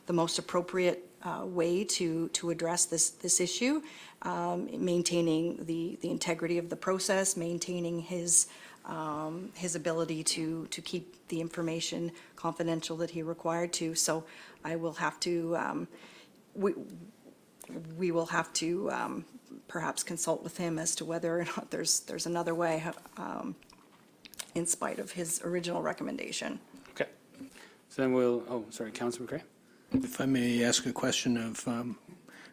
most appropriate way to address this issue, maintaining the integrity of the process, maintaining his ability to keep the information confidential that he required to. So I will have to, we will have to perhaps consult with him as to whether or not there's another way in spite of his original recommendation. Okay. So then we'll, oh, sorry, Councillor McCray? If I may ask a question of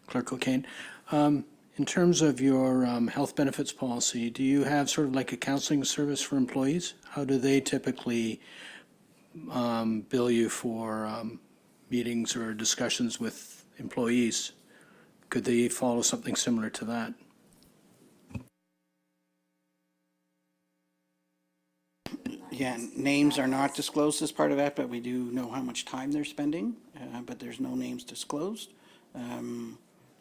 Clerk O'Kane. In terms of your health benefits policy, do you have sort of like a counseling service for employees? How do they typically bill you for meetings or discussions with employees? Could they follow something similar to that? Yeah, names are not disclosed as part of that, but we do know how much time they're spending, but there's no names disclosed.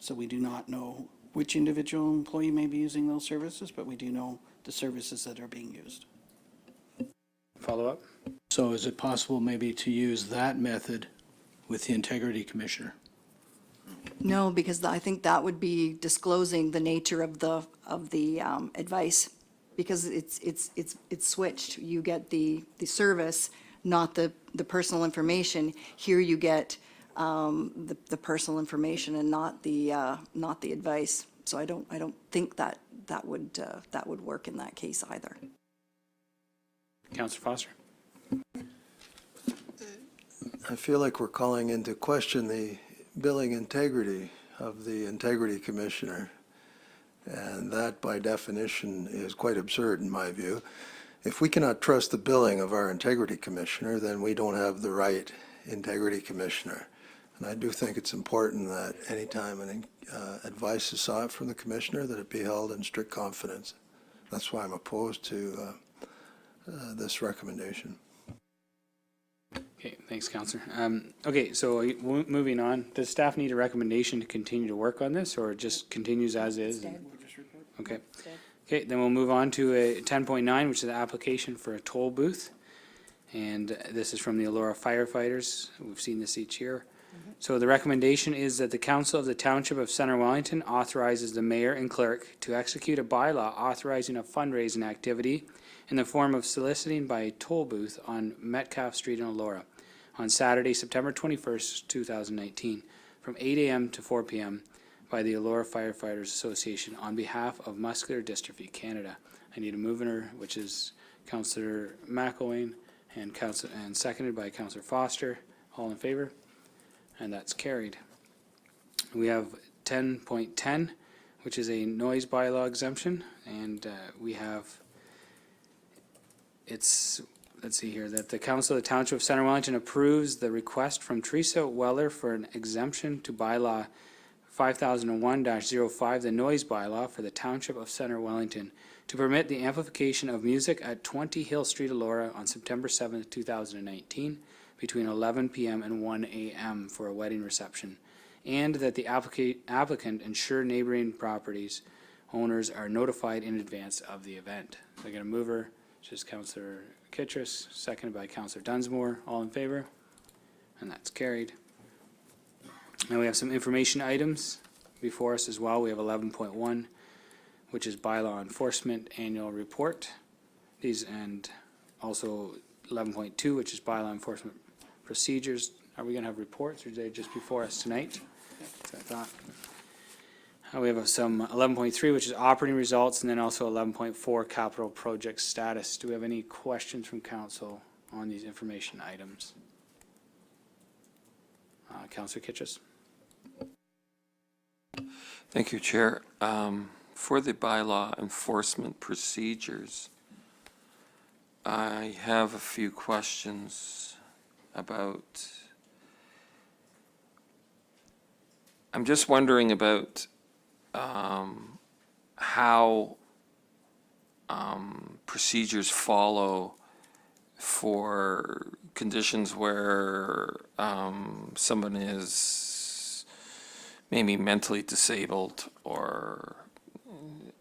So we do not know which individual employee may be using those services, but we do know the services that are being used. Follow up? So is it possible maybe to use that method with the Integrity Commissioner? No, because I think that would be disclosing the nature of the advice, because it's switched. You get the service, not the personal information. Here you get the personal information and not the advice. So I don't think that would work in that case either. Councillor Foster? I feel like we're calling into question the billing integrity of the Integrity Commissioner. And that, by definition, is quite absurd in my view. If we cannot trust the billing of our Integrity Commissioner, then we don't have the right Integrity Commissioner. And I do think it's important that any time an advice is sought from the Commissioner, that it be held in strict confidence. That's why I'm opposed to this recommendation. Okay, thanks, Councillor. Okay, so moving on, does staff need a recommendation to continue to work on this, or it just continues as is? Okay. Okay, then we'll move on to a 10.9, which is an application for a toll booth. And this is from the Elora firefighters. We've seen this each year. So the recommendation is that the Council of the Township of Centre Wellington authorizes the mayor and clerk to execute a bylaw authorizing a fundraising activity in the form of soliciting by a toll booth on Metcalfe Street in Elora on Saturday, September 21st, 2019, from 8 a.m. to 4 p.m. by the Elora Firefighters Association on behalf of Muscular Dystrophy Canada. I need a mover, which is Councillor McElwain, and seconded by Councillor Foster. All in favor? And that's carried. We have 10.10, which is a noise bylaw exemption, and we have, let's see here, that the Council of the Township of Centre Wellington approves the request from Teresa Weller for an exemption to bylaw 5001-05, the noise bylaw for the Township of Centre Wellington, to permit the amplification of music at 20 Hill Street, Elora on September 7th, 2019, between 11 p.m. and 1 a.m. for a wedding reception, and that the applicant ensure neighboring properties owners are notified in advance of the event. So I get a mover, which is Councillor Kittredge, seconded by Councillor Dunsmore. All in favor? And that's carried. Now we have some information items before us as well. We have 11.1, which is bylaw enforcement annual report. These, and also 11.2, which is bylaw enforcement procedures. Are we going to have reports, or are they just before us tonight? That's what I thought. We have some 11.3, which is operating results, and then also 11.4, capital project status. Do we have any questions from council on these information items? Councillor Kittredge. Thank you, Chair. For the bylaw enforcement procedures, I have a few questions about, I'm just wondering about how procedures follow for conditions where someone is maybe mentally disabled or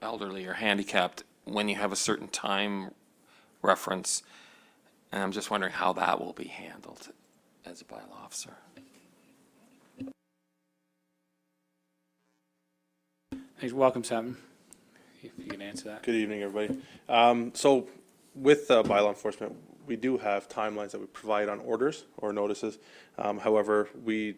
elderly or handicapped, when you have a certain time reference. And I'm just wondering how that will be handled as a bylaw officer. Welcome, Sam. If you can answer that. Good evening, everybody. So with bylaw enforcement, we do have timelines that we provide on orders or notices. However, we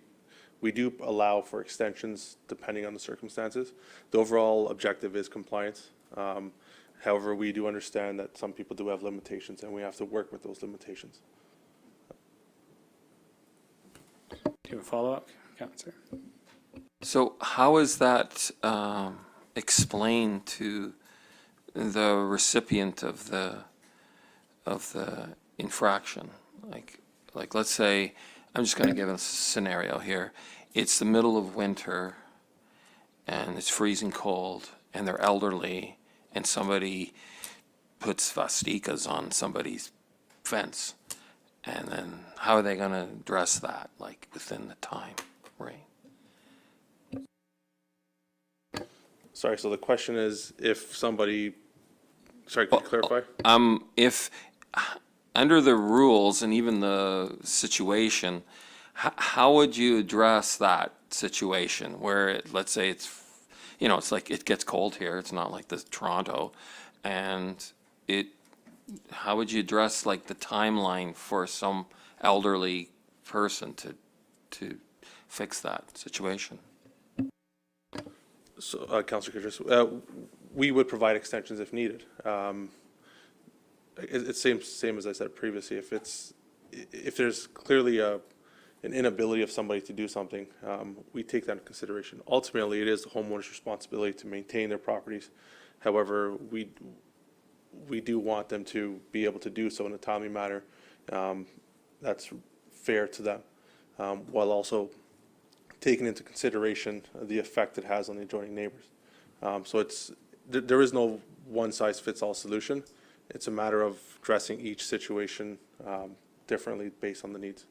do allow for extensions depending on the circumstances. The overall objective is compliance. However, we do understand that some people do have limitations, and we have to work with those limitations. Do you have a follow-up, Councillor? So how is that explained to the recipient of the infraction? Like let's say, I'm just going to give a scenario here. It's the middle of winter, and it's freezing cold, and they're elderly, and somebody puts swastikas on somebody's fence. And then how are they going to address that, like within the time frame? Sorry, so the question is if somebody, sorry, can you clarify? If, under the rules and even the situation, how would you address that situation where, let's say it's, it's like it gets cold here, it's not like this Toronto, and how would you address like the timeline for some elderly person to fix that situation? So, Councillor Kidris, we would provide extensions if needed. It's same as I said previously. If there's clearly an inability of somebody to do something, we take that into consideration. Ultimately, it is the homeowner's responsibility to maintain their properties. However, we do want them to be able to do so in a timely manner that's fair to them, while also taking into consideration the effect it has on the adjoining neighbors. So there is no one-size-fits-all solution. It's a matter of addressing each situation differently based on the needs.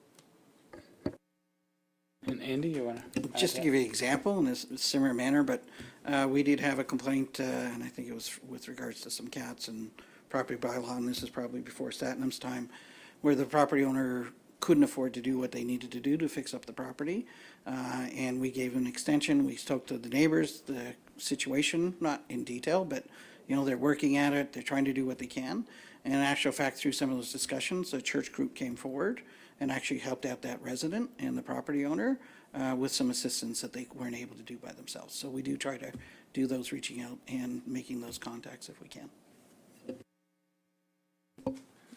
And Andy, you want to? Just to give you an example in this similar manner, but we did have a complaint, and I think it was with regards to some cats and property bylaw, and this is probably before Statnam's time, where the property owner couldn't afford to do what they needed to do to fix up the property, and we gave an extension. We spoke to the neighbors, the situation, not in detail, but they're working at it, they're trying to do what they can, and in actual fact, through some of those discussions, a church group came forward and actually helped out that resident and the property owner with some assistance that they weren't able to do by themselves. So we do try to do those reaching out and making those contacts if we can.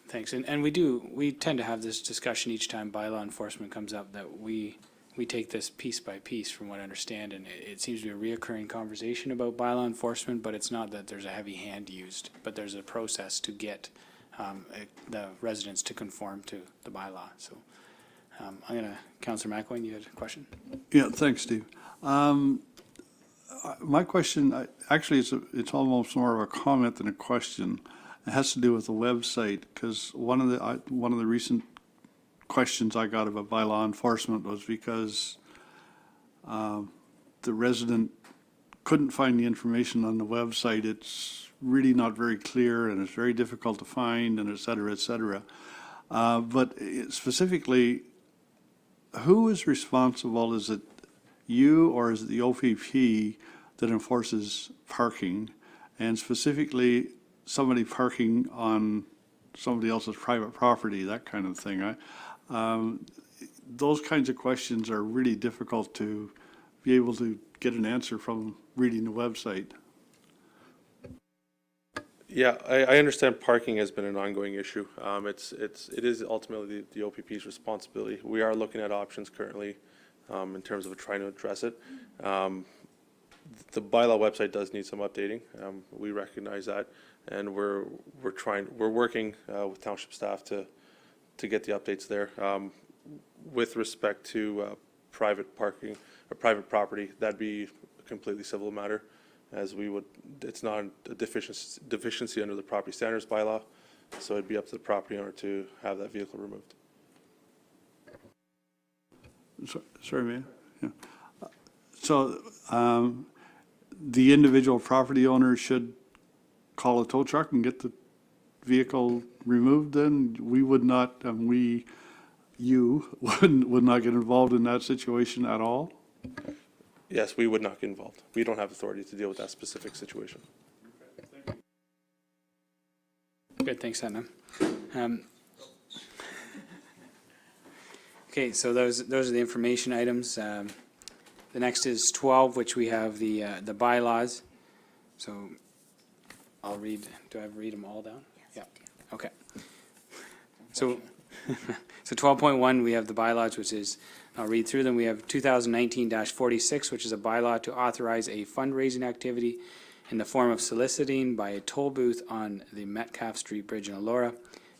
Thanks. And we tend to have this discussion each time bylaw enforcement comes up, that we take this piece by piece from what I understand, and it seems to be a reoccurring conversation about bylaw enforcement, but it's not that there's a heavy hand used, but there's a process to get the residents to conform to the bylaw. So I'm going to, Councillor McElwain, you had a question? Yeah, thanks, Steve. My question, actually, it's almost more of a comment than a question. It has to do with the website, because one of the recent questions I got about bylaw enforcement was because the resident couldn't find the information on the website. It's really not very clear, and it's very difficult to find, and et cetera, et cetera. But specifically, who is responsible? Is it you, or is it the OPP that enforces parking? And specifically, somebody parking on somebody else's private property, that kind of thing. Those kinds of questions are really difficult to be able to get an answer from reading the website. Yeah, I understand parking has been an ongoing issue. It is ultimately the OPP's responsibility. We are looking at options currently in terms of trying to address it. The bylaw website does need some updating. We recognize that, and we're working with township staff to get the updates there. With respect to private parking or private property, that'd be a completely civil matter, as it's not a deficiency under the property standards bylaw, so it'd be up to the property owner to have that vehicle removed. Sorry, Mayor. Yeah. So the individual property owner should call a tow truck and get the vehicle removed, then? We would not, you would not get involved in that situation at all? Yes, we would not get involved. We don't have authority to deal with that specific situation. Good, thanks, Edna. Okay, so those are the information items. The next is 12, which we have the bylaws. So I'll read, do I read them all down? Yeah. Okay. So, so 12.1, we have the bylaws, which is, I'll read through them. We have 2019-46, which is a bylaw to authorize a fundraising activity in the form of soliciting by a toll booth on the Metcalf Street Bridge in Elora.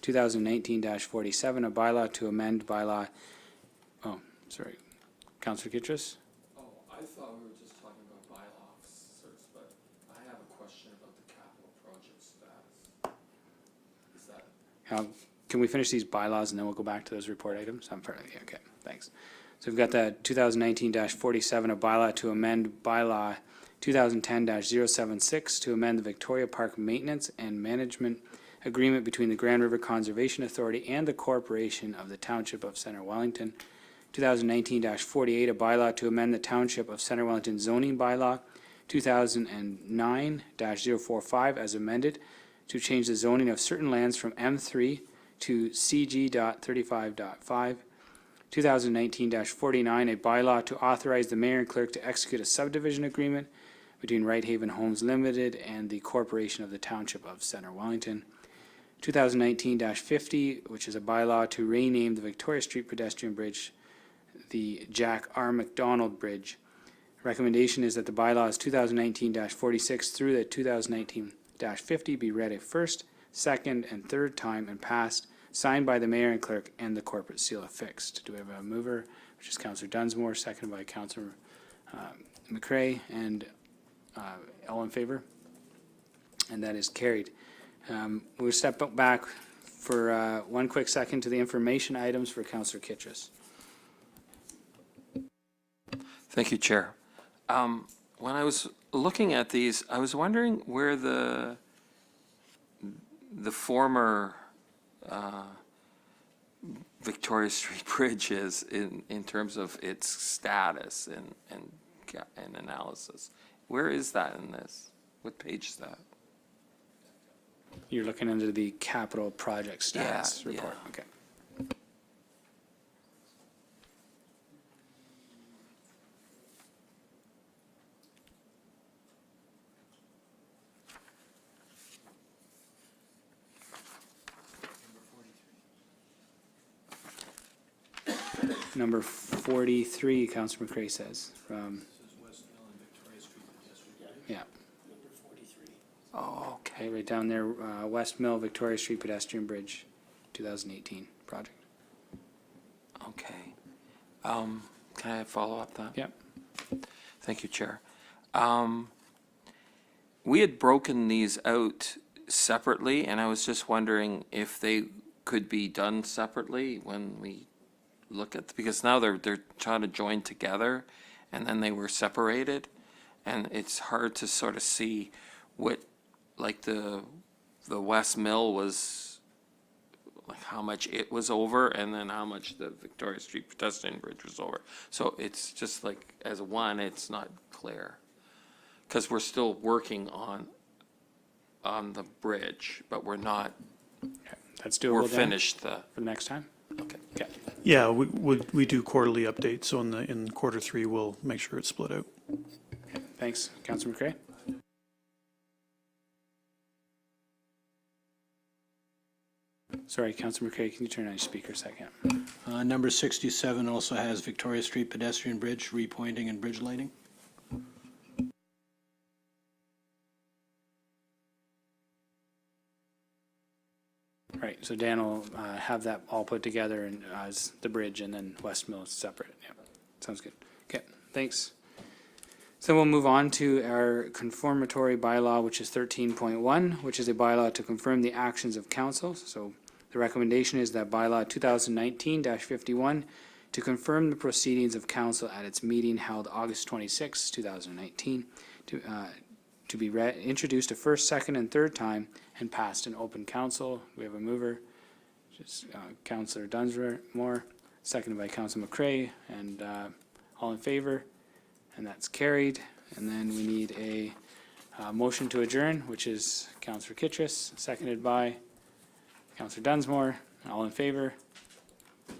2019-47, a bylaw to amend bylaw, oh, sorry, Councillor Kittrus? Oh, I thought we were just talking about bylaws, but I have a question about the capital project status. Is that? Can we finish these bylaws and then we'll go back to those report items? Okay, thanks. So we've got the 2019-47, a bylaw to amend bylaw 2010-076 to amend the Victoria Park Maintenance and Management Agreement between the Grand River Conservation Authority and the Corporation of the Township of Centre Wellington. 2019-48, a bylaw to amend the Township of Centre Wellington zoning bylaw 2009-045 as amended to change the zoning of certain lands from M3 to CG.35.5. 2019-49, a bylaw to authorize the mayor and clerk to execute a subdivision agreement between Right Haven Homes Limited and the Corporation of the Township of Centre Wellington. 2019-50, which is a bylaw to rename the Victoria Street pedestrian bridge the Jack R. McDonald Bridge. Recommendation is that the bylaws 2019-46 through the 2019-50 be read a first, second, and third time and passed, signed by the mayor and clerk, and the corporate seal affixed. Do we have a mover, which is Councillor Dunsmore, seconded by Councillor McCrae, and all in favor? And that is carried. We'll step back for one quick second to the information items for Councillor Kittrus. Thank you, Chair. When I was looking at these, I was wondering where the former Victoria Street Bridge is in terms of its status and analysis. Where is that in this? What page is that? You're looking under the capital project status report. Yeah. Okay. Number 43, Councillor McCrae says. Yeah. Oh, okay, right down there, West Mill Victoria Street Pedestrian Bridge, 2018 project. Okay. Can I follow up that? Yep. Thank you, Chair. We had broken these out separately, and I was just wondering if they could be done separately when we look at, because now they're trying to join together, and then they were separated, and it's hard to sort of see what, like the West Mill was, like how much it was over, and then how much the Victoria Street pedestrian bridge was over. So it's just like, as one, it's not clear, because we're still working on the bridge, but we're not, That's doable we're then finished for the next time? okay. Okay. Yeah, we do quarterly updates, so in quarter three, we'll make sure it's split out. Okay. Thanks. Councillor McCrae? Sorry, Councillor McCrae, can you turn on your speaker a second? Number 67 also has Victoria Street pedestrian bridge, repointing and bridge lighting. Right, so Dan will have that all put together and as the bridge, and then West Mill is separate. Yeah, sounds good. Okay, thanks. So we'll move on to our conformatory bylaw, which is 13.1, which is a bylaw to confirm the actions of council. So the recommendation is that bylaw 2019-51 to confirm the proceedings of council at its meeting held August 26, 2019, to be introduced a first, second, and third time and passed in open council. We have a mover, just Councillor Dunsmore, seconded by Councillor McCrae, and all in favor. and that's carried. And then we need a motion to adjourn, which is Councillor Kittredge, seconded by Councillor Dunsmore. All in favor?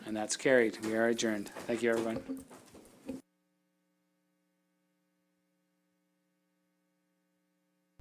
And that's carried. We are adjourned. Thank you, everyone.